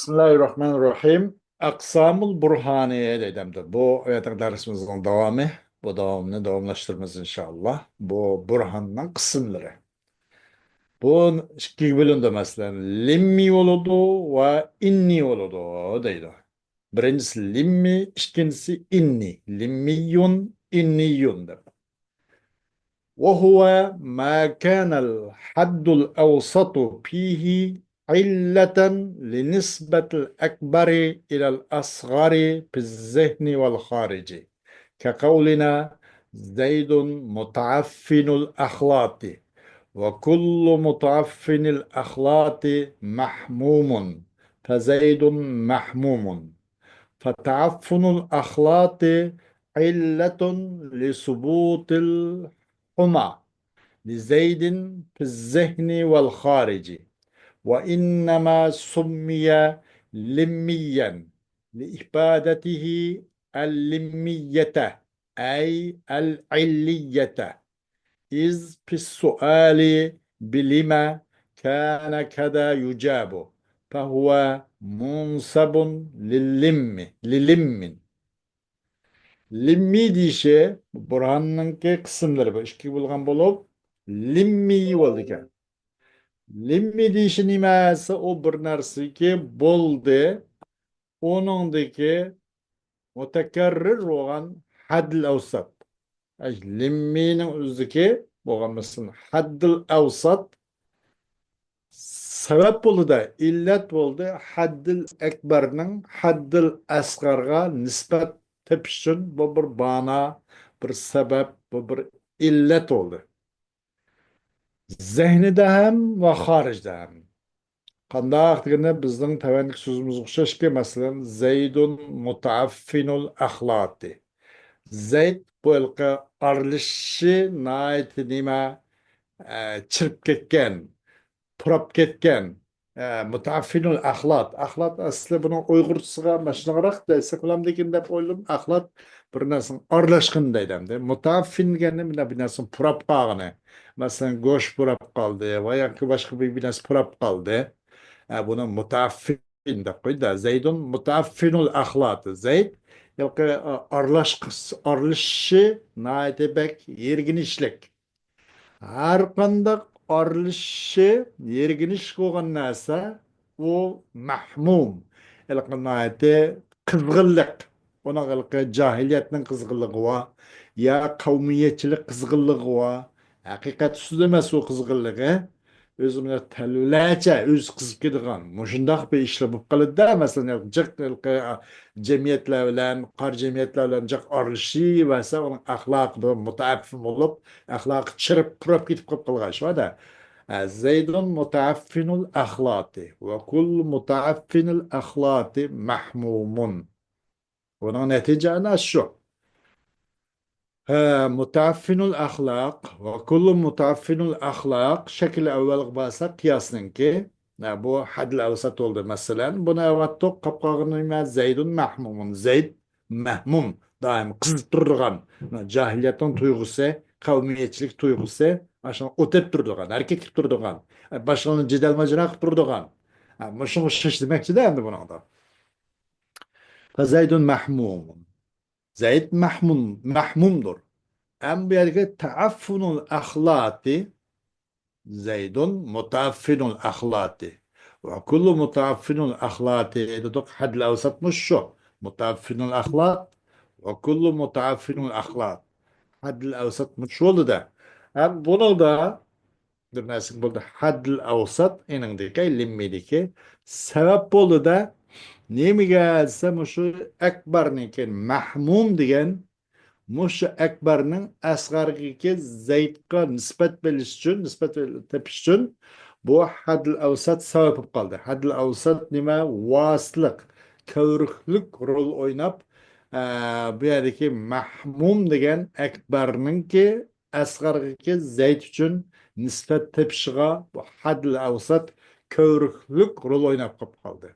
Bismillahirrahmanirrahim. Aksamul Burhaniye dedimdi. Bu dersimizin devamı. Bu devamını devamlaştırmamız inşallah. Bu Burhan'ın kısımları. Bu iki bölümde mesela limmi oludu ve inni oludu deydi. Birincisi limmi, ikincisi inni. Limmiyun, inniyun der. وهو ما كان الحد الأوسط فيه علة لنسبة الأكبر إلى الأصغر في الذهن والخارج كقولنا زيد متعفن الأخلاق وكل متعفن الأخلاق محموم فزيد محموم فتعفن الأخلاق علة لثبوت الحمى لزيد في الذهن والخارج وإنما سمي لميا لإفادته اللمية أي العلية إذ في السؤال بلما كان كذا يجاب فهو منسب للم Limmi deyişi Burhan'ınki kısımları bu. İşki bulgan bulup limmi oldu ekan. Limmi deyişi nimasi o bir narsa ki bo'ldi. Onundaki mutakarrir olan haddil avsat. Limminin o'zidagi bo'lgan mesela haddil avsat sabab bo'ldi, illat bo'ldi. Haddil akbarning haddil asg'arga nisbat tepish uchun bu bir bana, bir sabab, bu bir illat oldu. Zehnida ham va xorijda ham. Qandaq deganda bizning tavanlik so'zimizga o'xshashki, masalan, Zaydun mutaaffinul axlati. Zayd bu ilqa arilishi nihoyat nima chirib ketgan, purab ketgan. Mutaaffinul axlat. Axlat asli buni Uyg'urchasiga mashinaroq desa qilamdikin deb o'yladim. Axlat bir narsani aralashgan deydimda. Mutaaffin deganda bir narsani purab qolgani. Masalan, go'sht purab qoldi va yoki boshqa bir narsa purab qoldi. Buni mutaaffin deb qo'ydi. Zaydun mutaaffinul axlat. Zayd yoki aralishishi nihoyat yerginishlik. Har qanday orilishi yerginish bo'lgan narsa u mahmum. Ilqinayati qizg'inlik. Ona ilqi jahiliyatning qizg'inligi va ya qavmiyatchilik qizg'inligi va haqiqat ustida emas u qizg'inligi. O'zimni talulacha o'z qizib ketgan. Mushundoq bir ishlar bo'lib qoladi-da, masalan, jiq jamiyatlar bilan, qor jamiyatlar bilan jiq orilishi va uning axloqi mutaaffin bo'lib, axloqi chirib, purab ketib qolgan shu-da. Zaydun mutaaffinul axloti va kull mutaaffinul axloti mahmumun. Buning natijasi shu. Mutaaffinul axloq va kullu mutaaffinul axloq shakli avvalgi bo'lsa qiyosninki bu hadl avsat bo'ldi masalan buni avattoq qapqog'ini zaydun mahmumun zayd mahmum doim qizib turgan jahiliyatning tuyg'usi qavmiyatchilik tuyg'usi ashuni o'tib turgan erkak turgan boshqani jidal majra qilib turgan shuni o'xshash demakchida endi bunida zaydun mahmumun zayd mahmumdur. Hem bir yerde taaffunul ahlati Zeydun mutaaffinul ahlati ve kullu mutaaffinul ahlati dedik hadle avsatmış şu mutaaffinul ahlat ve kullu mutaaffinul ahlat hadle avsatmış şu oldu da hem bunu da bir nasıl buldu hadle avsat enindeki limmideki sebep oldu da ne mi gelse şu ekbarnikin mahmum diyen Mush Akbarning asg'argiga Zaydga nisbat berish uchun, nisbat tepish uchun bu hadl avsat sabab bo'lib qoldi. Hadl avsat nima? Vasitlik, ko'riklik rol o'ynab, bu yerdagi mahmum degan Akbarningki asg'argiga Zayd uchun nisbat tepishiga bu hadl avsat ko'riklik rol o'ynab qoldi.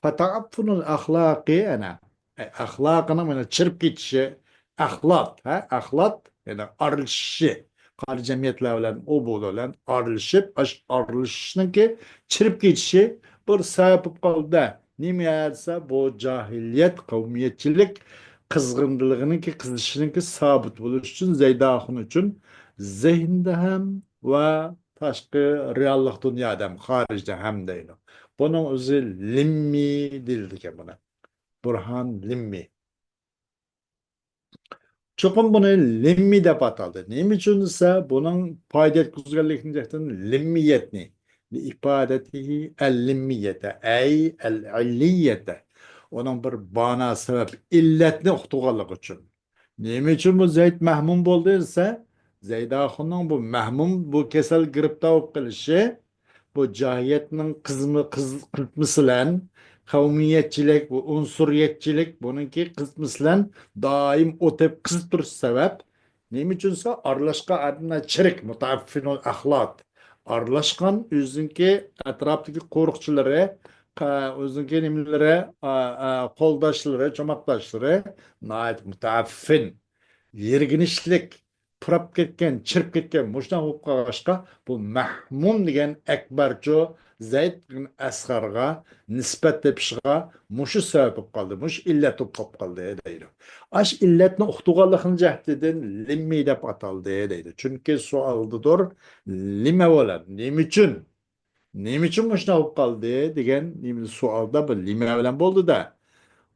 Fata'affunul axloqi ana axloqini mana chirib ketishi axlat, axlat yani arilishi qari jamiyatlar bilan u bu bilan arilishib, arilishniki chirib ketishi bir sabab bo'lib qoldi. Nime etse bu cahiliyet, kavmiyetçilik kızgınlığınınki, kızışınınki sabit buluş için Zeydahun için zihinde hem ve taşkı reallık dünyada hem, haricde hem değil. Bunun özü limmi dildi ki buna. Burhan limmi. Çokum bunu limmi dep ataldı. Nim için ise bunun payda etkizgerliğinden limmiyetni li ifadetihi el limmiyete ey el illiyete onun bir bana sebep illetni uqtuğalık için. Nim için bu Zeyd mahmum boldu ise Zeyd ahunun bu mahmum bu kesel gripta olup kılışı bu cahiyetinin kısmısılan kavmiyetçilik, bu unsuriyetçilik bununki kısmısılan daim o tep kız tur sebep. Neyim içinse arlaşka adına çirik mutaffinul ahlat. Arlaşkan üzünki etraftaki korkçuları, üzünki nimlere, koldaşları, çomaktaşları, nait mutaffin. Yerginişlik, pırap ketken, çırp ketken, muştan olup kalışka bu mahmum degen ekberço Zeyd bin Eshar'a nispet tepişga muşu sebep olup kaldı, muş illet olup kaldı deydi. Aş illetini uxtuğalıqın cahdiden limmi dep ataldı deydi. Çünkü sualdıdır lime olan, nim için? Nim için muşna olup kaldı degen sualda bu lime bilen boldu da.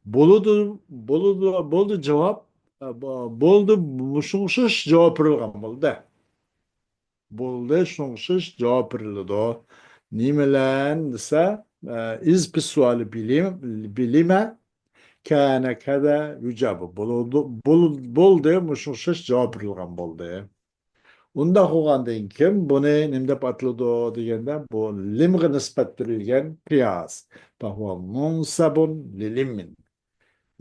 Boldu cevap boldu şunşuş cevap verilgan boldu. Boldu şunşuş cevap verildi. Nimelen dese iz bir suali bilime kâne kâda yücabı. Boldu şunşuş cevap verilgan boldu. Unda hoğandan kim bunu nimde patladı degende bu limge nispettirilgen kıyas. Fahuva munsabun lilimmin.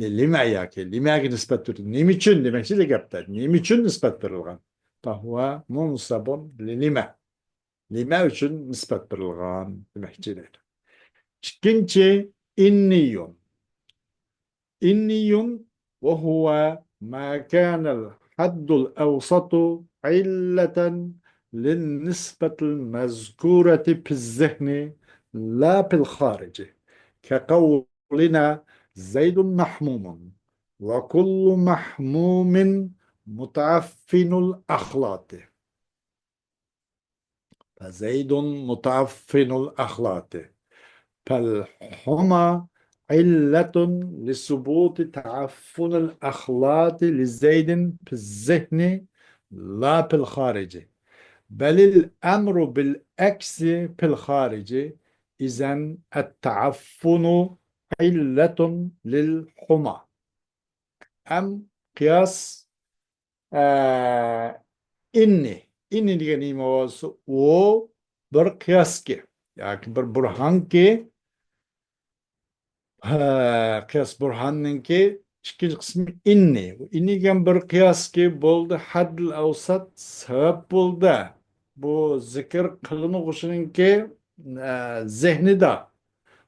Lima yaki, limaya nispet verildi. Nim için demekçi de gapta. Nim için nispet verilgan. Fahuva munsabun lima. Lima için nispet verilgan demekçidir. İkinci inniyun. إني وهو ما كان الحد الأوسط علة للنسبة المذكورة في الذهن لا في الخارج كقولنا زيد محموم وكل محموم متعفن الأخلاق فزيد متعفن الأخلاق فالحمى علة لثبوت تعفن الأخلاط لزيد في الذهن لا في الخارج بل الأمر بالعكس في الخارج إذن التعفن علة للحمى أم قياس إني ديگه o bir kıyas ki yani bir burhan ki kıyas burhanınki ikinci kısmı inni. İnni gen bir kıyas ki boldu haddil avsat sebep boldu. Bu zikir kılını kuşununki zihni da.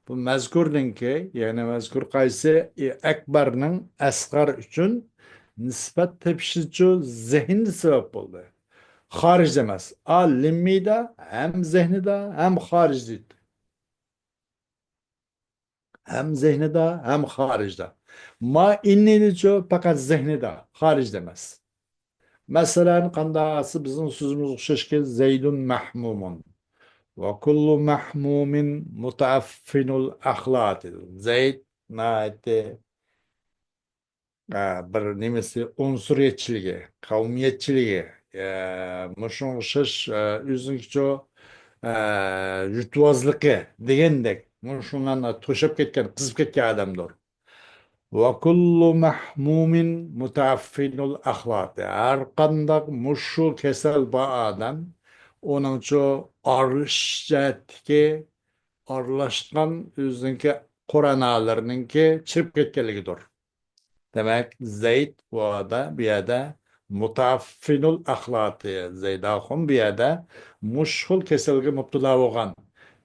Bu mezkurdunki yani mezkur kaysi ekberinin asgar üçün nispet tepşici zihin sebep boldu. Hariç demez. Limmi de hem zihni de hem haricde. Hem zihni de hem haricde. Ma inni diyor fakat zihni de hariç demez. Mesela kandası bizim sözümüz şeşkil Zeydun mahmumun. Ve kullu mahmumin mutaafinul ahlati. Zeyd naite bir nimesi unsuriyetçiliği, kavmiyetçiliği, muşun şiş üzünkço jutuvazlıkı degендek muşundan toşup ketken, kızıp ketken adamdır. Ve kullu mahmumin mutaafinul ahlati. Her kandak muşu kesel ba adam onun ço arışcatki arlaşkan üzünki Kur'an ağalarınınki çırp ketkenligidir. Demek Zeyd bu arada bir yerde mutaffinul ahlati Zeyd ahun bir yerde muşhul kesilgi mubtula olgan.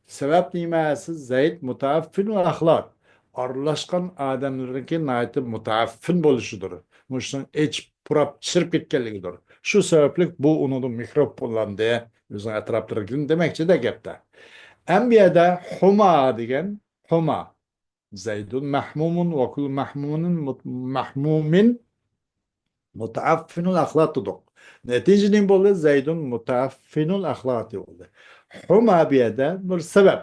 Sebep nimesi Zeyd mutaffinul ahlak. Arlaşkan adamlarınki naiti mutaffin boluşudur. Muşun iç purap çırp gitkenligidir. Şu sebeplik bu unudun mikrop olan diye yüzün etraflarının demekçi de gepte. En bir yerde huma degen huma. زيد محموم وكل محموم mutaaffin ahlatudur. Netice ne boldu? Zeydun mutaaffinul ahlati oldu. Huma biyede bir sebep.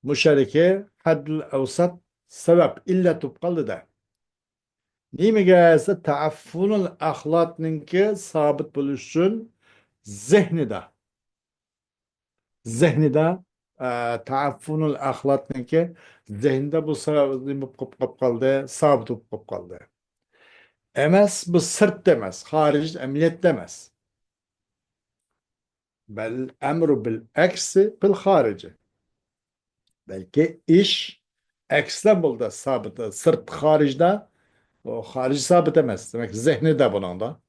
Müşereke haddül evsat sebep illa tupkalı da. Nime gelse taaffunul ahlatninki sabit buluşun zihnide. Zihnide taaffunul ahlatninki zihninde bu sabit kaldı, sabit kaldı. Emes bu sırt demez, haric emniyet demez. Bel emru bil eksi bil harici. Belki iş İstanbul'da sabit, sırt haricde o harici sabit demez. Demek ki zihni de bunun da.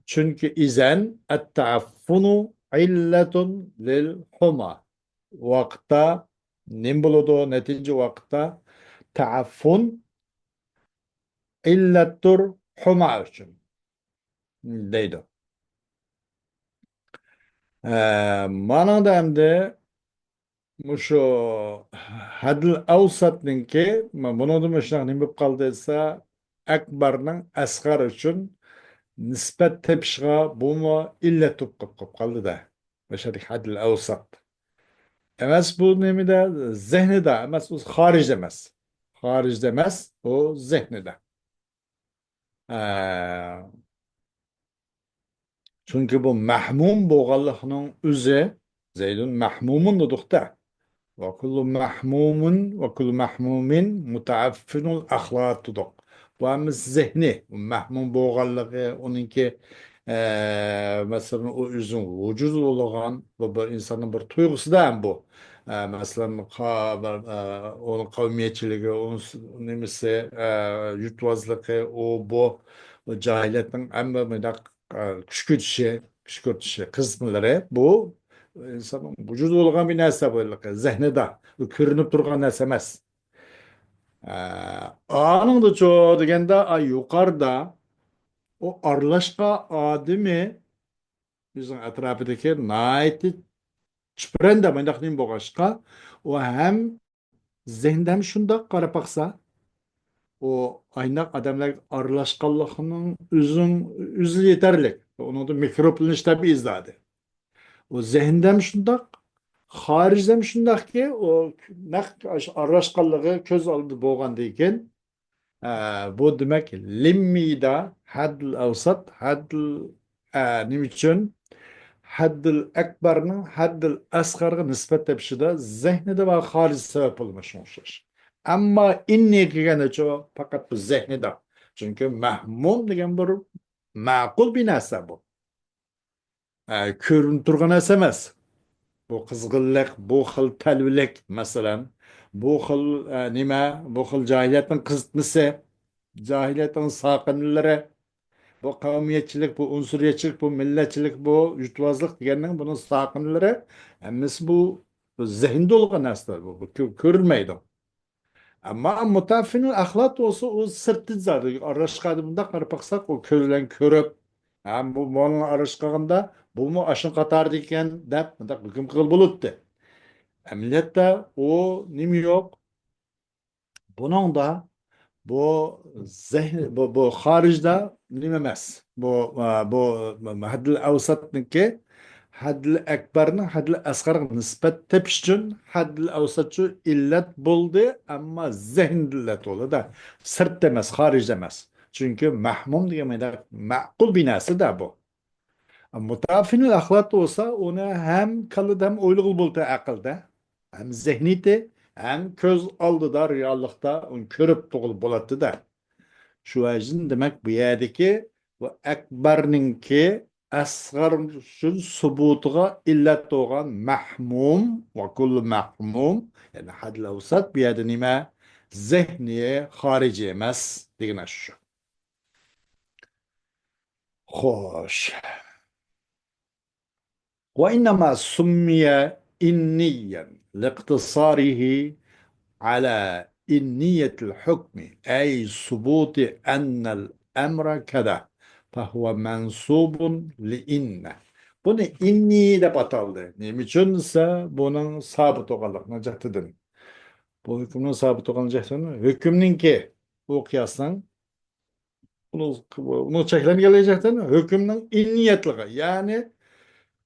Çünkü izen et-taaffunu illetun lil huma. Vakta nimbuludu netice vakta taaffun illettur huma için. Deydi. Manada hem de Muşu hadil avsatninki bunu da müşnak nimip kaldıysa akbarның asgar üçün nispet tepşiga bu mu ille tup kaldı da. Meşedik hadil avsat. Emes bu nemi de zihni de emes o haric demez. Haric demez o zihni de. Ee, çünkü bu mahmum boğallıqның üzü Zeydun mahmumun da. وكل محموم وكل محموم متعفن الأخلاق تدق. Bu hem zihni, mahmum boğallığı, onunki mesela o üzün vücud olan bu bir insanın bir duygusu da hem bu. Mesela onun kavmiyetçiliği, onun nemisi yutvazlığı, o bu cahiliyetin en böyle kışkırtışı kısımları bu insanın vücudu olgan bir narsa böyle zihnide ko'rinib turgan narsa emas. Anın da çoğu degende yukarıda o arlaşka adimi bizim etrafındaki naiti çıpırında mendaq nim boğaşka o hem zihinde şunda qarab baksa o aynak adamlar arlaşkanlığının üzü yeterlik. Onu da mikroplanış tabi izledi. O zihinden şundak, haricden şundak ki o nak araşkanlığı köz aldı boğan deyken bu demek limmida haddül avsat haddül nim için haddül ekberinin haddül asgarı nispet tepşide zihnide ve harici sebep olmuş olmuş. Ama inni kigene ço fakat bu zihnide. Çünkü mahmum degen bir makul bir narsa bu. Körün turgan narsa emas. Bu kızgınlık, bu xil telvilik mesela, bu xil bu xil cahiliyetin kızıtması, cahiliyetin sakınları, bu kavmiyetçilik, bu unsuriyetçilik, bu milletçilik, bu yutvazlık degenin bunun sakınları, hemmesi bu zihinde olan narsalar bu görülmeydi. Ama mutafinin ahlak olsa o sırtı zaten. Araştırdığımda karpaksak o körülen körüp, hem bu onun araştırdığında bu mu aşın katar diken dep, da hüküm kıl buluttu. Emniyette o nim yok. Bunun da bu bu haricde nimemez. Bu haddil avsatniki haddil ekberni haddil asgarı nispet tepişçün haddil avsatçı illet buldu ama zihn illet oldu da sırt demez, haric demez. Çünkü mahmum diye makul binası da bu. Mutafinül ahlak olsa ona hem kalıd hem oylugul buldu akılda. Hem zihniyeti hem köz aldı da reallıkta onu körüp doğul buladı da. Şu yüzden demek bu yerdeki bu ekberninki asgar şu subutuğa illet doğan mahmum ve kullu mahmum yani hadle usat bir yerde nime zihniye harici emez digine şu. Hoş. وإنما سمي إنيا لاقتصاره على إنية الحكم أي ثبوت أن الأمر كذا فهو منصوب لإن Buni inni deb ataldi. Nima uchun desa, buning sabit bo'lganligini jahtidan. Bu hukmning sabit bo'lgan jahtidan hukmningki bu qiyosdan uni cheklangan jahtidan hukmning inniyatligi, ya'ni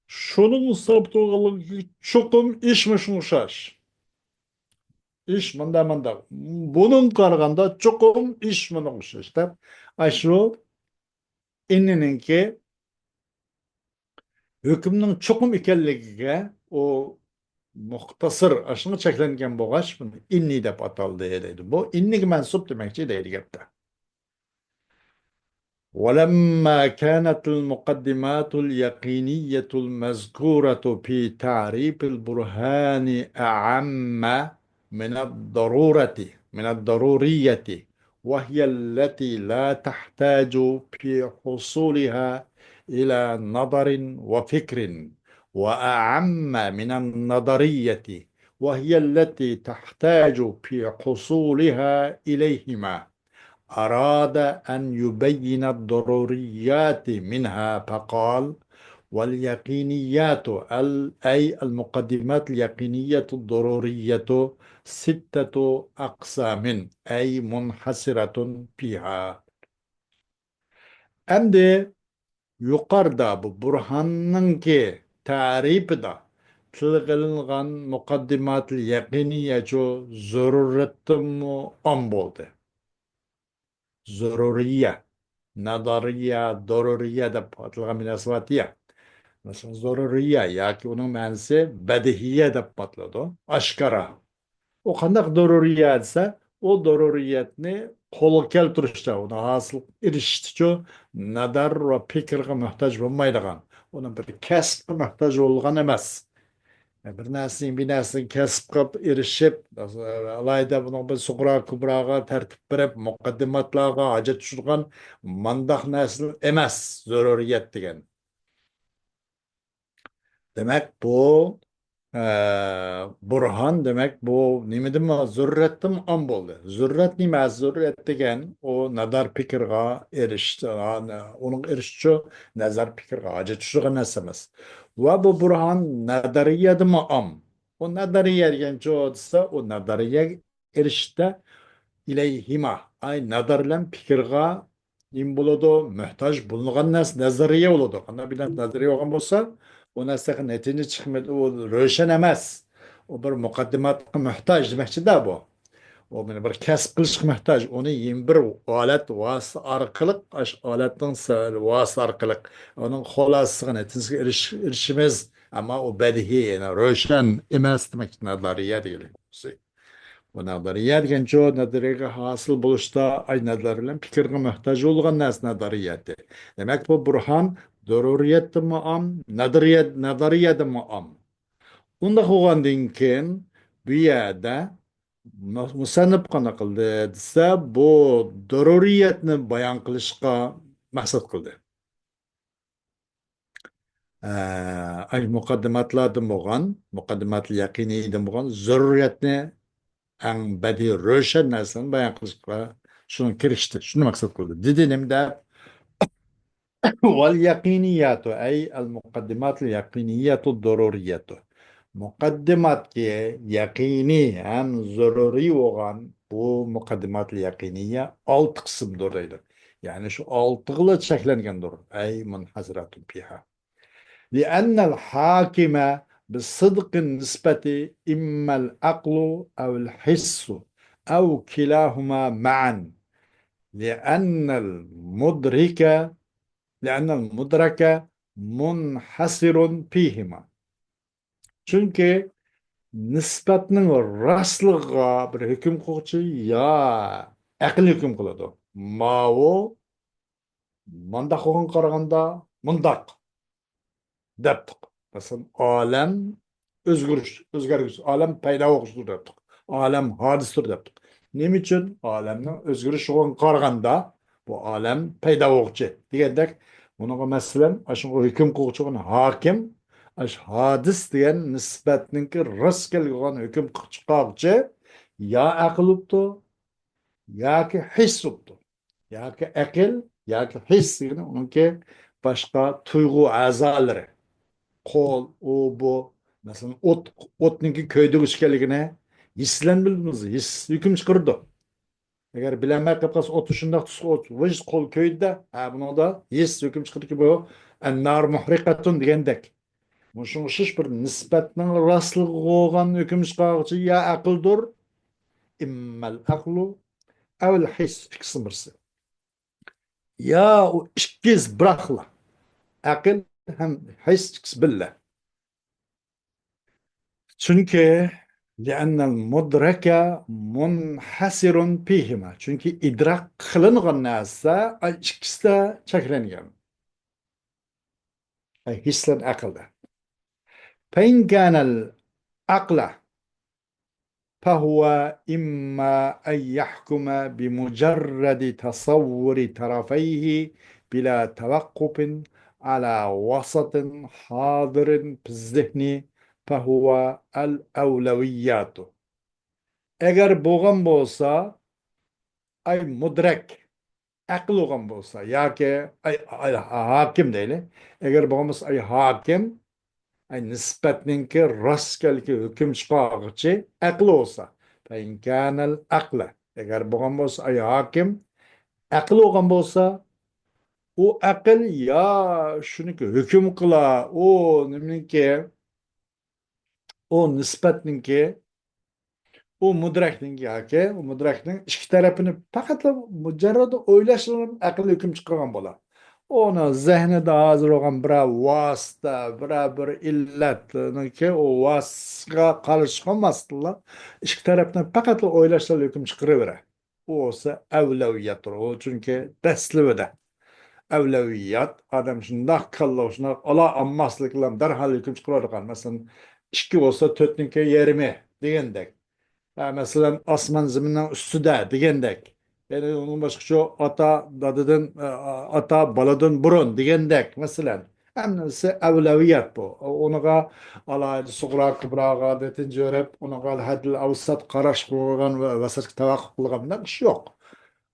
şunun sabit bo'lganligi cho'qim ishmi shunga o'xshash. İş mında mında. Bunun qaraganda çoxum iş bunun o'xshash deb shu innininki hukmning cho'qim ekanligiga u muxtasir shunga cheklangan bo'lg'ach buni inni deb ataldi deydi. Bu inniga mansub demakchi deydi gapda. ولما كانت المقدمات اليقينية المذكورة في تعريف البرهان أعم من الضرورة من الضرورية، وهي التي لا تحتاج في حصولها إلى نظر وفكر، وأعم من النظرية وهي التي تحتاج في حصولها إليهما، أراد أن يبين الضروريات منها فقال: واليقينيات أي المقدمات اليقينية الضرورية 6 أقسام أي منحصرة فيها. Endi yuqorida bu Burhanninki tarifida tilga muqaddimat yaqiniyachu zaruratmi on bo'ldi. Zaruriya, nadariya, daruriya deb atalgan münasebatiya. Mesela zaruriya yoki uning ma'nosi badihiya deb ataladi. Oshkora. O qandaq daruriya desa, o daruriyatni qo'lga keltirishda, uni hosil erishishda nadar va fikrga muhtoj bo'lmaydigan, uni bir kasbga muhtoj bo'lgan emas. Bir narsaning bir narsaga kasb qilib erishib, alayda buni bir suqra kubraga tartib berib, muqaddimatlarga hojat tushirgan mandaq narsa emas zaruriyat degan. Demak, bu burhan demak bu nimadan zurratdan on bo'ldi. Zurrat nima? Zurrat degan o nazar fikrga erishdi, uning erishishi nazar fikrga hojat tushirgan narsa emas. Va bu burhan nazariyadimi am. O nazariya degan desa, o nazariya erishishda ilayhima ay nazar bilan fikrga nim bo'ladi, muhtoj bo'lmagan narsa nazariya bo'ladi. Qanday bir nazariya bo'lgan bo'lsa, o narsaga natija chiqmaydi, u ro'shan emas. O bir muqaddimatga muhtoj demakchi-da bu. O meni bir kasb qilishga muhtoj. Uni bir olat vasita orqali, ash olatning vasita orqali uning xolosiga natijaga erishimiz, ammo u badihiy, ya'ni ro'shan emas demak nazariya deyiladi. Bu nazariya degan joy nazariyaga hosil bo'lishda ay nazar bilan fikrga muhtoj bo'lgan narsa nazariyati. Demak bu burhan daruriyatmi am, nazariyatmi am. Unda bo'lgandan keyin bu yerda musannif qana qildi desa, bu daruriyatni bayon qilishga maqsad qildi. Ay muqaddimatlardan bo'lgan, muqaddimatli yaqiniydan bo'lgan zaruriyatni ang badiiy ro'shan narsani bayon qilishga shuni kirishdi, shuni maqsad qildi. Dedi nimda val yaqiniyatu ay al muqaddimat al yaqiniyatu daruriyatu. Muqaddimatga yaqiniy ham zaruriy bo'lgan bu muqaddimat al yaqiniya 6 qismdir deydi. Ya'ni shu 6 ga cheklangandir. Ay munhasiratun fiha. لأن الحاكم بالصدق النسبة إما العقل أو الحس أو كلاهما معا، لأن المدرك لأن المدرك منحصر فيهما. Çünkü nisbatning rostligiga bir hukm qiluvchi yo aql hukm qiladi. Mao mundaq qilgan qaraganda mundaq deptik. Mesela alem özgürüş, alem payda oluştur deptik. Alem hadistir deptik. Nima için? Alemning özgürüş olan qaraganda bu alem payda oluşu. Degandek, bunaqa masalan, ashunga hukm qiluvchi hakim, ash hadis degan nisbatninki rost kelgan hukm chiqaruvchi ya aqlubdi, yoki hissubdi. Yoki aql, yoki hiss degan uniki boshqa tuyg'u a'zolari. kol, o bu. Mesela otninki köyde işkeligine hislen bildiğimiz his hüküm çıkardı. Eğer bilemez kapkas ot şundak tusk ot vıç kol köyde ha bunu da his hüküm çıkardı ki bu ennar muhrikatun degендek. Muşun şiş bir nispetinin rastlığı olgan hüküm çıkarıcı ya akıldır immel aklu evvel his ikisi birisi. Ya o işkiz bırakla. Akıl hem his ikisi billah. Çünkü لأن المدرك منحصر فيهما. Çünkü idrak kılınan narsa ikisi de çekileniyor. Hislen akılda. فإن كان العقل فهو إما أن يحكم بمجرد تصور طرفيه بلا توقف على وسط حاضر في الذهن فهو الأولويات. Eğer boğan bolsa ay mudrek akıl olan bolsa ya ki ay hakim değil. Eğer boğan bolsa ay hakim ay nisbetninki rastgelki hüküm çıkarıcı akıl olsa. Fein kânel akla. Eğer boğan bolsa ay hakim akıl olan bolsa o akıl ya şunu ki hüküm kıla o neminki o nisbetninki o mudrakning yoki u mudrakning ikki tarafini faqat mujarrad o'ylashdan aql hukm chiqargan bo'ladi. Uni zehnida hozir bo'lgan biror vosita, biror bir illatniki u vasga qarshi chiqolmasdilar. Ikki tarafdan faqat o'ylashdan hukm chiqaraveradi. U bo'lsa avlaviyatdir. O chunki dastlabida avlaviyat odam shundoq kalla shunaqa ola olmaslik bilan darhol hukm chiqaradigan. Masalan, ikki bo'lsa to'rtniki yarmi degandek. Ha, mesela asman zeminden üstüde digendek. Yani onun başka şu ata dadıdın ata baladın burun digendek mesela. Hemisi evleviyat bu. Onuğa alaydı suğra kıbrağa detince öğrep onuğa hadil avsat karaş kılgan ve vasat tavak kılgan bir şey yok.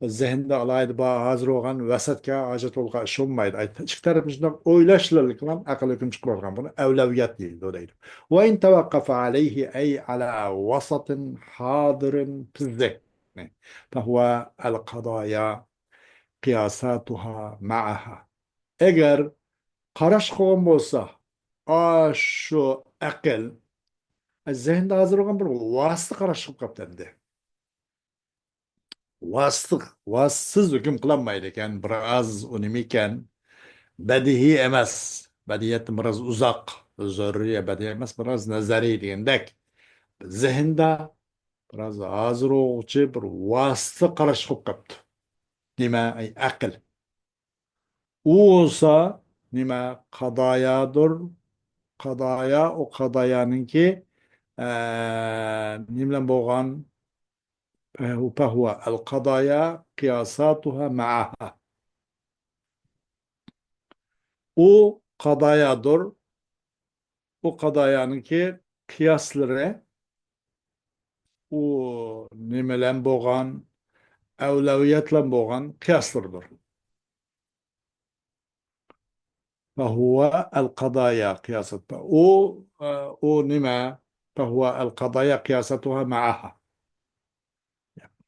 Zihinde alaydı ba hazır olan vasatka acet olga iş olmaydı. Açık tarafından oylaşlılık lan akıl hüküm çıkırgan bunu evleviyat değil o değil. Ve in tevakkaf aleyhi ey ala vasatin hadirin fizzeh. فهو القضايا قياساتها معها. Eğer karış kovan bolsa, şu akıl, zihinde hazır olan bir vasıta karışık kaptandı. Vassız hüküm kılanmaydı ekan, biraz unimiken, bedihi emas. Bediyet biraz uzak, zörriye bedihi emas, biraz nazari degandek. Zihinde biraz hazır olguchi bir vasıta karışık kaptı. Nima ay akıl. U olsa nima qadayadır. Qadaya o qadayanınki nimlen boğan فهو القضايا قياساتها معها. O qadayadır. O qadayanınki kıyasları o nimelen boğan evleviyetle boğan kıyaslardır. فهو القضايا قياستها او نما فهو القضايا قياستها معها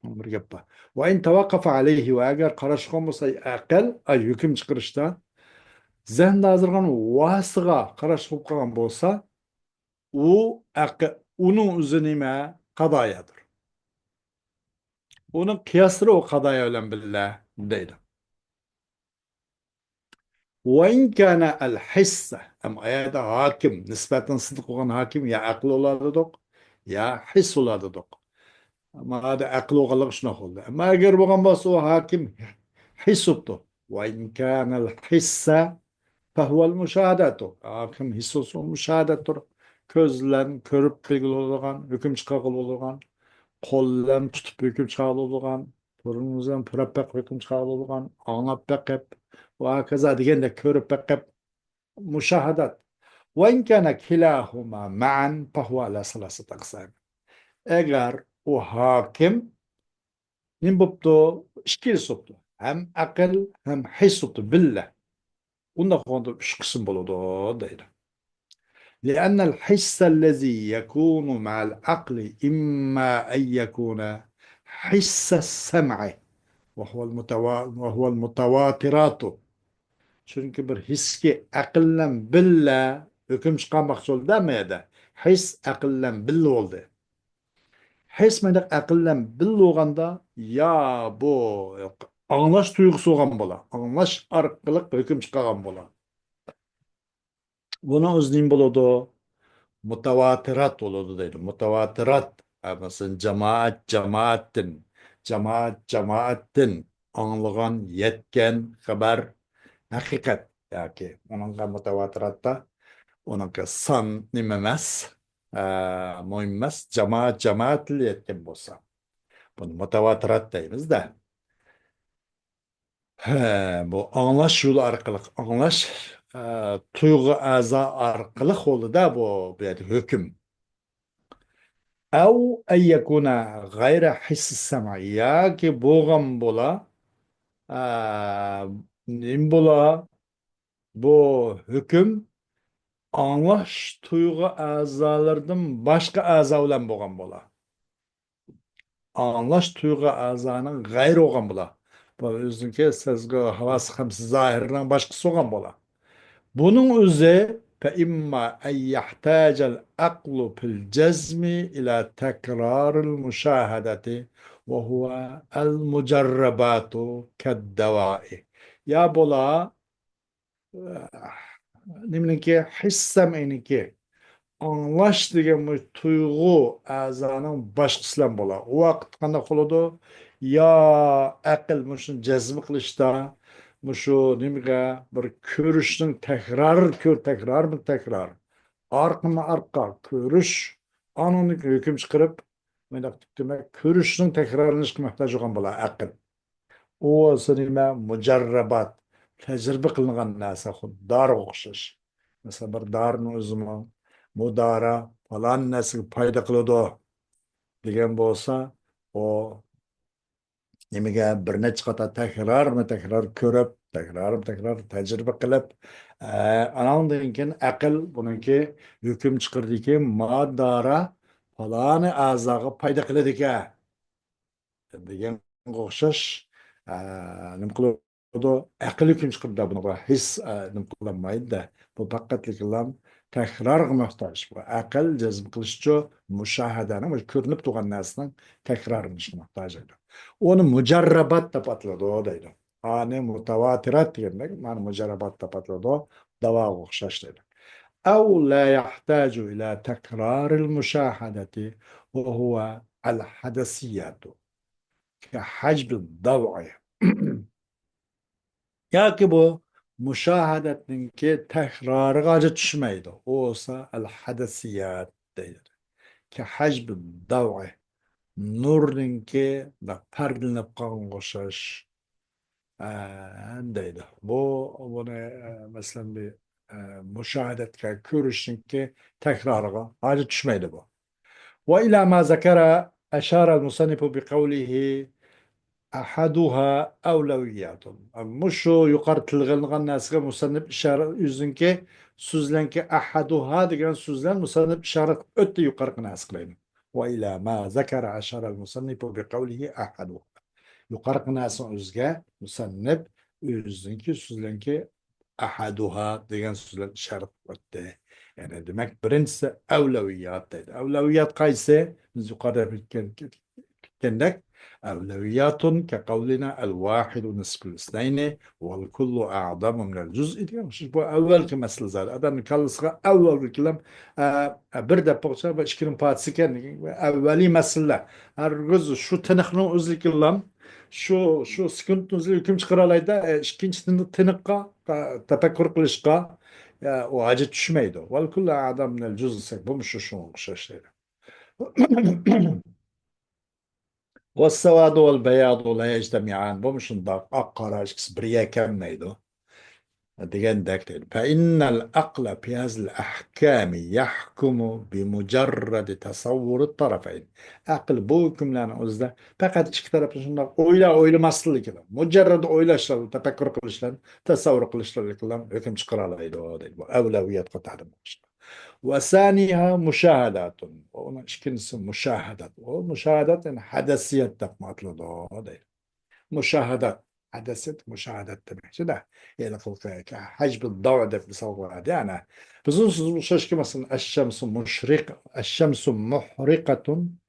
مرقبة. وإن توقف عليه وأجر قرش خمس أي أقل أي hüküm çıkarışta zihinde hazırlanan vasıga qarash qilib qolgan bo'lsa u uning o'zi nima qadoyadir. Uni qiyoslari u qadoya bilan birga deydi. وإن كان الحس أم أيضا حاكم نسبة صدق وغن حاكم يا عقل ولا دق يا حس ولا دق أما هذا عقل وغلق شنو خلده أما أجر بغن باسو حاكم حسبته وإن كان الحس فهو المشاهدة حاكم حسوس مشاهدة közlen körüp bilgili olgan, hüküm çıkarılı olgan, kollan tutup hüküm çıkarılı olgan, burunuzdan pürepek hüküm çıkarılı olgan, anlap bekep, ve hakaza degende körüp bekep, müşahadat. Ve in kana kilahuma ma'an fahuve ala salasat aqsam. Eğer o hakim nim buptu şkil suptu. Hem akıl hem his suptu billah. Unda kondu üç kısım boludu deydi. لأن الحس الذي يكون مع العقل إما أن يكون حس السمع وهو المتواترات. Çünkü bir hiski akıllan billa hüküm çıkarmak yol demeydi. His akıllan billa oldu. His menek akıllan billa olganda ya bu anlaş duygusu olgan bola. Anlaş arkalık hüküm çıkargan bola. Buna özleyim boladı. Mutavatirat oladı deydi. Mutavatirat. Mesela cemaattin anlagan, yetken haber hakikat. Yani onunla mutavatiratta onunla san nimemez, mühim emas, cemaatli yetken bolsa. Bunu mutavatirat deymiz de. Bu anlaş yolu arkalık, anlaş tuygu aza arkalık oldu da bu bir hüküm. أو أن يكون غير حس السمع ياكي بوغم بولا نيم bu hüküm anlaş duygu azalardan başka aza bilen bolgan bola. Anlaş duygu azanın gayrı olgan bola. Bu özünki sezgi havası hamsı zahirinden başkası olgan bola. Bunun özü فإما أن يحتاج العقل في الجزم إلى تكرار المشاهدة وهو المجربات كالدواء. Ya bola niminki hissem eniki anlaş degen bu tuygu azanın başkısılan bola. O vakit kandak oludu ya akıl muşun cezmi kılışta muşu nimge bir körüşün tekrar mı tekrar arka mı arka körüş anını hüküm çıkarıp demek körüşün tekrarını muhtaç olan bola akıl. O sinime mucarrabat tecrübe kılınan nasa dar okşaş. Mesela bir darın özümü bu dara falan nasıl payda kılıdı degan bolsa o nimaga bir necha qator takrar ko'rib takrar tajriba qilib anandan keyin aql buniki hukm chiqardiki ma dara faloni a'zoga paydo qiladi ekan deganga o'xshash nima qiladi aql hukm chiqardi bunaqa his nima qilinmaydida bu faqatliklam takrorga muhtoj bu aql jazm qilishchi mushahadani ko'rinib turgan narsaning takrorlanishi muhtoj edi onu mujarrabat deb ataladi o deydi ani mutavatirat degandak mana mujarrabat deb ataladi o davoga o'xshash deydi أو لا يحتاج إلى تكرار المشاهدة وهو الحدثيات كحجب الضوء yoki bu mushohadatninki takrori g'aja tushmaydi u bo'lsa al hadasiyat deydi ki hajbi davi nurninki parlanib qolganga o'xshash deydi buni masalan bir mushohadatga ko'rishniki takroriga g'aja tushmaydi bu وإلى ما ذكر أشار المصنف بقوله أحدها أولويات مش يقارن الغنغ الناس مصنف إشارة يزنك سوزلنك أحدها دقان سوزلن مصنف إشارة أت يقارن الناس قلين وإلى ما ذكر أشار المصنف بقوله أحدها يقارن الناس أزجا مصنف يزنك سوزلنك أحدها دقان سوزلن إشارة أت يعني demek birincisi evleviyat dedi. Evleviyat kayse biz yukarıda كنك أولويات كقولنا الواحد نصف الاثنين والكل أعظم من الجزء مش أول كمثل زال هذا نكالسها أول الكلام برده بقصة بشكل باتسي كان أولي مسألة هرجز شو تنخنو أزل كلام شو سكنت نزل كم شكرا لايدا إشكينش تنقى تفكر قلشقى وعجت شميدو والكل أعظم من الجزء سكبهم شو شاشة والسواد والبياض لا يجتمعان بمشن داق أقراش كسبريا كم نيدو ديجان داكتين فإن العقل في هذه الأحكام يحكم بمجرد تصور الطرفين عقل بوكم لنا أزدا فقط إيش طرف شنو أويلا مصل كده مجرد أويلا شل تفكر قلشلن تصور قلشلن الكلام هيك مش قرا لا يدو أولويات قطع Ve saniha müşahadatun. Onun ikincisi müşahadat. O müşahadat yani hadesiyet yapmakla da o değil. Müşahadat. Hadeset müşahadat demek. Şöyle yani kılkaya hacb dağı dep misal var yani. Bizim sözümüz şaşkı mesela eşşemsu müşrik eşşemsu muhrikatun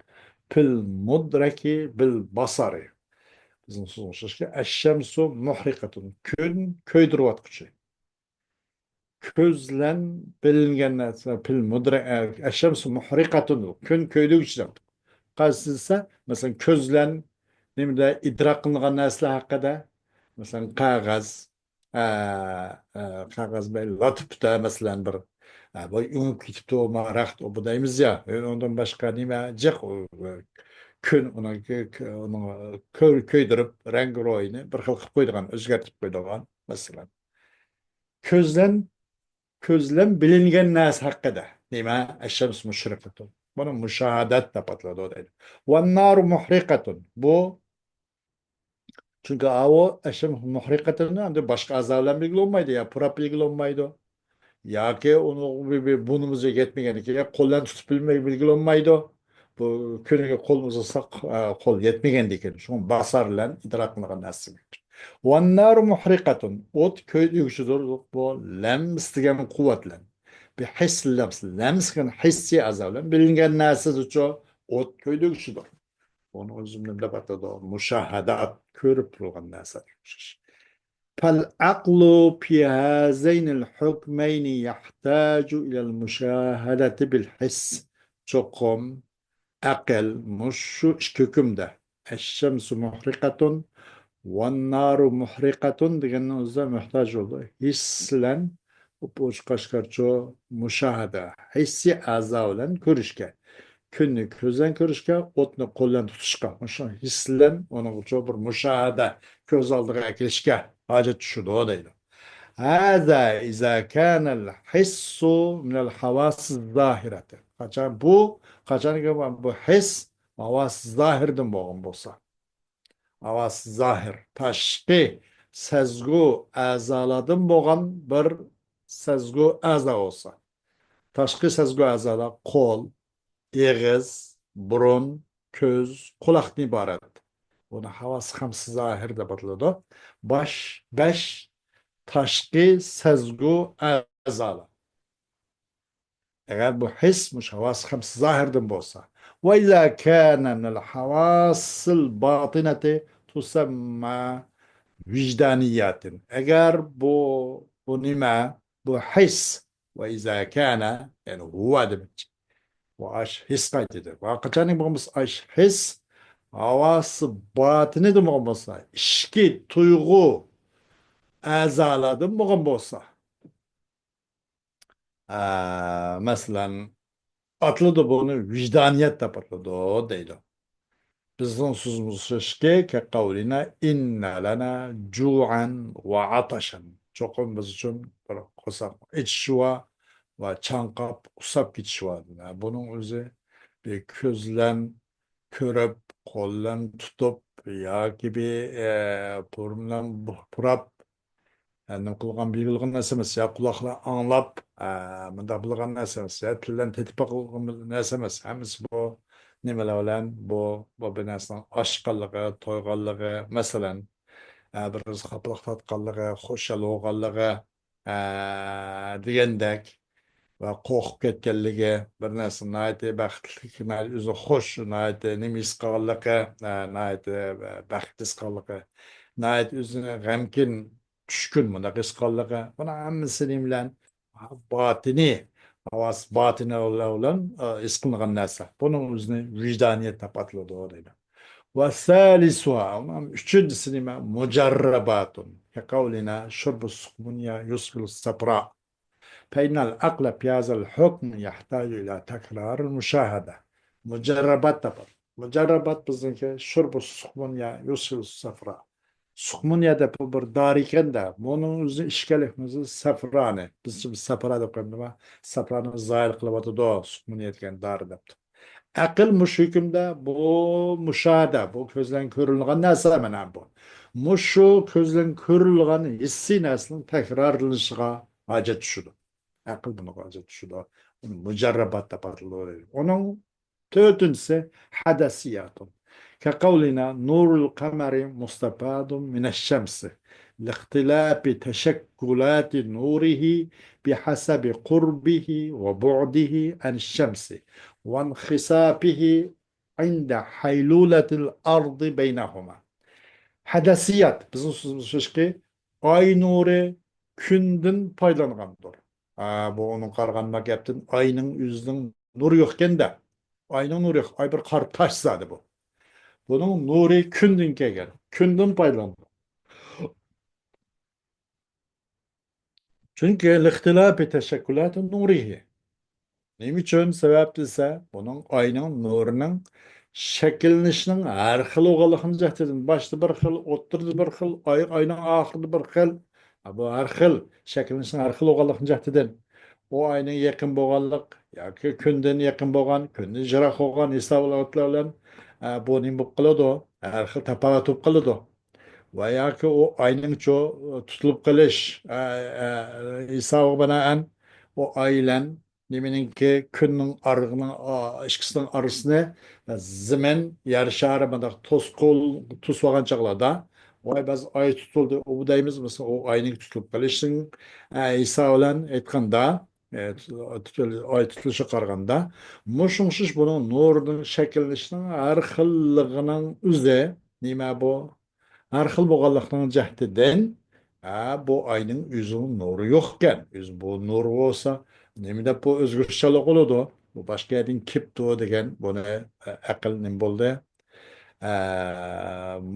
fil mudraki bil basari. Bizim sözümüz şaşkı eşşemsu muhrikatun. Gün köydürüvatkuçu. Közlen bilingen narsa pil mudra eşşemsu muhrikatun. Gün köydürüvatkuçu. Qaysisi mesela közlen nimede idrak kılıngan narsalar haqida mesela qog'oz latibda masalan bir bu unib ketibdi u raxt bu deymiz ya ondan boshqa nima jiq kun uni ko'ydirib rang ro'yini bir xil qilib qo'ydigan o'zgartirib qo'ydigan masalan ko'zdan ko'zdan bilingan narsa haqida nima ash-shams mushriqatun buni mushohadat deb ataladi wan naru muhriqatun bu çünkü o aşım muhrikatını hem de başka azarlan bilgi olmaydı ya. Purap bilgi olmaydı. Ya ki onu bunumuza yetmeyen ki ya koldan tutup bilmek bilgi olmaydı. Bu könüge kolumuza sak kol yetmeyen diken. Şu basarlan idraklığa nasip. Vannar muhrikatun. Ot köyde yükşüdür. Bu lems digen kuvvetlen. Bir his lems. Lems gen hissi azarlan. Bilingen nasıl uço. Ot köyde yükşüdür. Onu özümden de batı da müşahadat körüp durgan narsa. فالعقل في هذين الحكمين يحتاج إلى المشاهدة بالحس çokum akıl şu iki hükümde الشمس محرقة والنار محرقة degenin özde muhtaç oldu. Hislen bu kaşkarço müşahede hissi aza olan görüşke. Kunni ko'zdan ko'rishga, o'tni qo'ldan tutishga, o'sha hislan uni uchun bir mushahada ko'z oldiga kelishga hojat tushadi deydi. Hada iza kana al-hissu min al-hawas az-zahirati. Qachonki bu his hawas zohirdan bo'lgan bo'lsa, hawas zohir, tashqi sezgu a'zolardan bo'lgan bir sezgu a'zo bo'lsa. Tashqi sezgu a'zolar qo'l, ağız, burun, köz, kulaktan ibaret. Bunu havası hamsı zahir de batılıdı. Beş, taşkı, sezgu, azalı. Eğer bu hismiş havası hamsı zahirden bolsa. Ve izâ kâne minel havasıl batıneti tusamma vicdaniyatin. Eğer bu nime, bu his ve izâ kâne yani huve demek. Bu aş his kaydıdır. Vakıçanın bağımız aş his havası batını da mı olsa, işki, tuygu, azaladın mı olsa. Mesela atlıdı bunu vicdaniyet de patladı o değil. Bizden sözümüz şişki ki kavlina inna lana cu'an ve ataşan. Çokum biz için bir kusak içşuva ve çankap kusap gitşuva. Bunun özü bir közlen körüp, kollan tutup ya gibi burundan purap yani kılgan bilgilgin nesemes ya kulakla anlap mında bilgan nesemes ya tilden tetip kılgın nesemes hemiz bu nimeler olan bu bir nesnen aşkallığı, toygallığı mesela bir rızkaplık tatkallığı, hoşalığı diyendek ve korkup ketkenligi bir narsa naiti baxtlik o'zi xush naiti nemis qilganligi naiti baxtsiz qilganligi naiti o'zini g'amkin tushkun bunaqa his qilganligi buni hammasini bilan botiniy havas botini bilan his qilingan narsa buni o'zini vijdoniyat deb ataladi deydi va salisuha uchinchisi nima mujarrabatun kaqavlina shurbu suqmunya yusqilu sapra فإن العقل في هذا الحكم يحتاج إلى تكرار المشاهدة مجربات تبر مجربات بزنك شرب السخمونيا يوصل الصفراء سخمونيا da bu bir dariken de bunun üzü işgalimizi safrane biz şimdi safra da koyduğumda safranı zahir kılavatı da sukmuniyet etken dar da akıl müşhükümde bu müşahede bu közden körülgen nasıl hemen bu muşu közden körülgen hissi neslin tekrarlanışına hacet şudur akıl bunu hacet şudur Mücerrebat da batılıyor. Onun dördüncüsü hadasiyatun. كقولنا نور القمر مستفاد من الشمس لاختلاف تشكلات نوره بحسب قربه وبعده عن الشمس وانخسافه عند حيلولة الأرض بينهما. Hadasiyat bizim sözümüz ki ay nuru kündün paylanğandır. Bu onun qarğanma geptin ayının yüzünün nuru yokken de ayının nuru yok. Ay bir qar taş zadı bu. Bunun nuru kündün kelgen. Kündün paylandı. Çünkü ihtilafı teşekkülatın nurihi. Nima uchun sabab desa, buning oyning nurining shakllanishning har xil o'g'irligini jahtidan boshida bir xil, o'ttirda bir xil, oyning oxirida bir xil. Bu har xil shakllanishning har xil o'g'irligini jahtidan o oyning yaqin bo'lganlik yoki kundan yaqin bo'lgan, kundan yiroq bo'lgan hisobotlar bilan bu nima bo'lib qoladi? Har xil tafovut bo'lib qoladi. Va yoki o ayning tutilib qolish hisobi bilan o aylan nimeninki kunning argının ikisinin arasını zaman yer şarı bana tosvagan çağlarda vay biz ay tutuldu o budayımız mesela o ayning tutulup kalışın İsa olan etkanda ay tutuluşu qarganda muşunşuş bunun nurun şekillenişinin her xilliginin üze nima bu har xil bo'lganlikning jahdidan bu oyning o'zining nuri yo'qkan o'zi bu nur bo'lsa nima deb bu o'zgarishlar bo'ladi bu boshqa yerdan kelibdi degan buni aql nima bo'ldi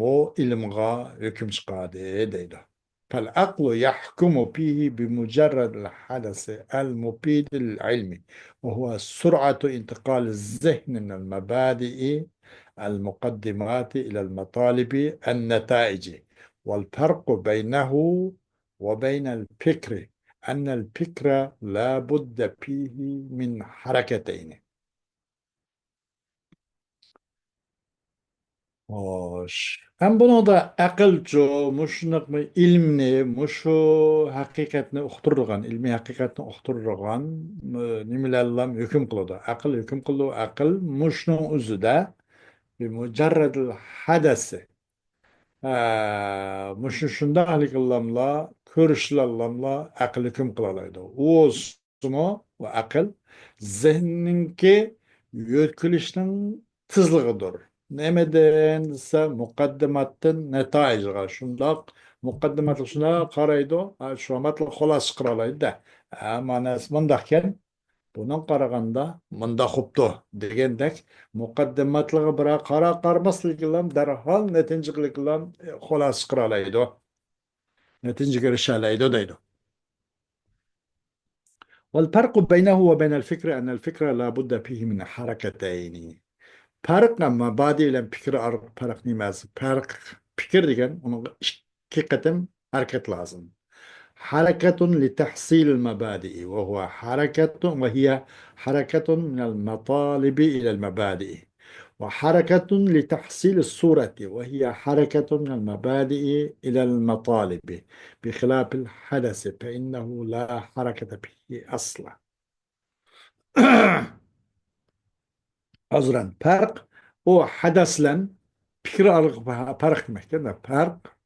bu ilmga hukm chiqadi deydi فالعقل يحكم فيه بمجرد الحدث المفيد للعلم وهو سرعة انتقال الذهن من المبادئ المقدمات إلى المطالب النتائج والفرق بينه وبين الفكر أن الفكر لا بد فيه من حركتين. Hoş. Hem bunu da akılcı, muşunuk mu ilmni, muşu hakikatni uqturgan, ilmi hakikatni uqturgan nimelerle hüküm kılıdı. Akıl hüküm kılıdı. Akıl muşunun üzüde بمجرد الحدث shundaqliklamla ko'rishlarlamla aql hukm qilaoladi o'zimi va aql zehnninki yo'tkilishning tezligidir nimadan desa muqaddimatdan natoijga shundoq muqaddimatga shundoq qaraydi shu amatli xulosa chiqara oladida ma'nosi bundoqkan bunun qaraganda mında xuptu degandek muqaddimatlığı bira qara qarmasligilam darhol netijiliklam xolos qiralaydi netijaga erishalaydi deydi والفرق بينه وبين الفكر أن الفكر لا بد فيه من حركتين فرق مبادئ bilan fikr farq nimasi farq fikr degan uni ikki qatim harakat lozim حركة لتحصيل المبادئ وهي حركة من المطالب إلى المبادئ وحركة لتحصيل الصورة وهي حركة من المبادئ إلى المطالب بخلاف الحدث فإنه لا حركة فيه أصلا. عذرا فرق هو حدث لن fikir fark demektir. Fark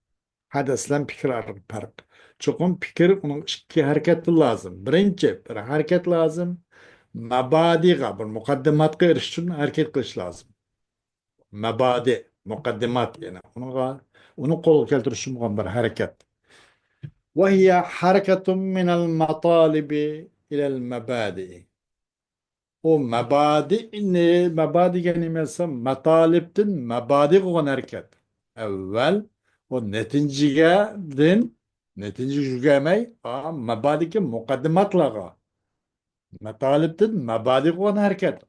hadaslan fikir fark. Çokum fikir onun iki hareketi lazım. Birinci bir hareket lazım. Mabadiga bir mukaddimatga eriş için hareket kılış lazım. Mabadi, mukaddimat yani. Onu kol keltiriş için bir hareket. Ve hiye hareketun minel matalibi ilel mabadi. O mabadi ne? Mabadi yani mesela mataliptin mabadi olan hareket. Evvel o netince yügemey mabadiki mukaddimatlaga mataliptin mabadi olan hareket.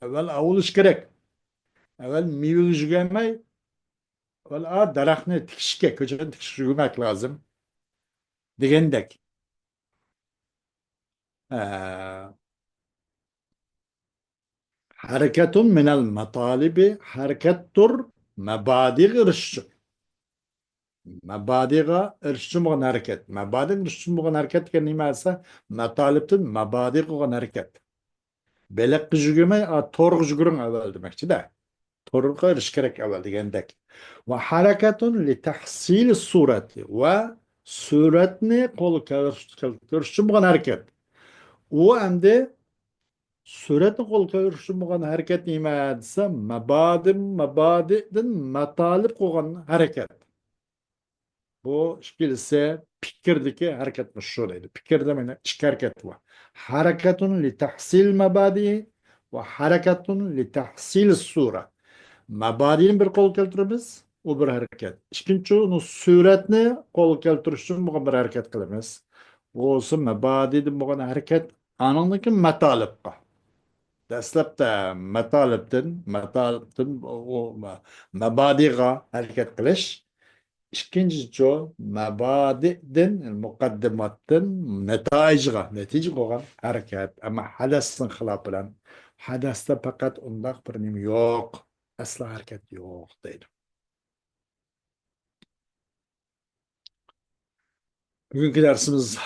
Evvel avuluş gerek. Evvel meyve yügemey evvel darakni tikişke köçeni tikiş yügemek lazım. Digendek. Hareketun minel matalibi harekettur mabadi gırışçı. Mabadiga erişim olan hareket. Mabadiga erişim olan hareket ke nimasa mataliptin mabadiga olan hareket. Belek yügürmey, torg yügürün evvel demekçi de. Torga erişkerek evvel degendek. Ve hareketun li tahsil sureti ve suretni kol keltirişi bulan hareket. O emde suretni kol keltirişi bulan hareket nime dese mebadidin metalip kogan hareket. Bu şekilse fikirdeki hareket meşhuruydu. Fikirde mi iki hareket var. Hareketun li tahsil mebadi ve hareketun li tahsil sure. Mabadi'ni bir kol keltirimiz, o bir hareket. İkinci onu suretni kol keltirish için bu bir hareket kılımız. Olsun mabadi'de bu hareket anındaki metalipka. Dastlabda metaliptin o mabadiga hareket kılış. İkinci o mabadi'den mukaddimattin netice olan hareket. Ama hadasın xilaf bilen hadasta fakat undaq bir nim yok. Asla hareket yok deydi. Bugünkü dersimiz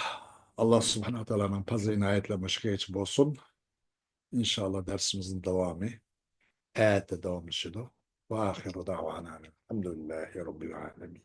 Allah subhanahu teala'nın fazla inayetle başka geçip olsun. İnşallah dersimizin devamı ayette devam ediyor. Ve ahiru davana. Elhamdülillahi Rabbil alemin.